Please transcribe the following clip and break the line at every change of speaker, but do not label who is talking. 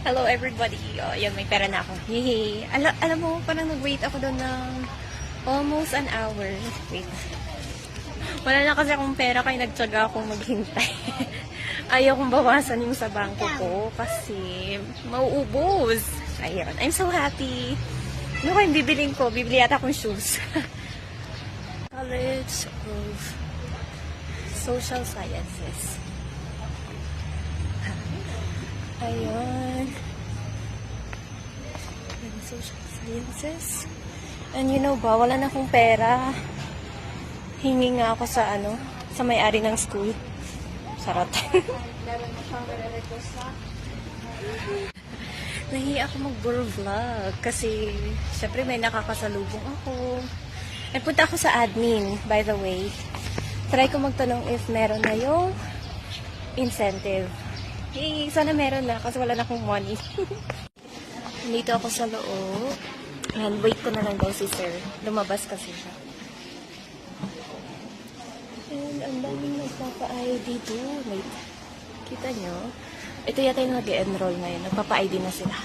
Hello everybody. Oh, yun, may pera na ako. Yay! Alam mo, parang nag-wait ako doon ng almost an hour. Wait. Wala na kasi akong pera kaya nagtsaga akong maghintay. Ayaw kong bawasan yung sa bangko ko kasi mauubos. Ayun. I'm so happy. Ano kayong bibiling ko? Bibili yata akong shoes. College of Social Sciences. Ayun. Social Sciences. And you know ba, wala na akong pera. Hingi nga ako sa sa may-ari ng school. Sarot. Nahiya ako mag-vlog kasi syempre may nakakasalubong ako. Nagpunta ako sa admin, by the way. Try ko magtanong if meron na yung incentive. Hey, sana meron na kasi wala na akong money. Nandito ako sa loob. And wait ko na lang daw si sir. Lumabas kasi siya. And ang daming nagpapa-ID doon. Wait. Kita nyo? Ito yata yung nag-enroll ngayon. Nagpapa-ID na sila.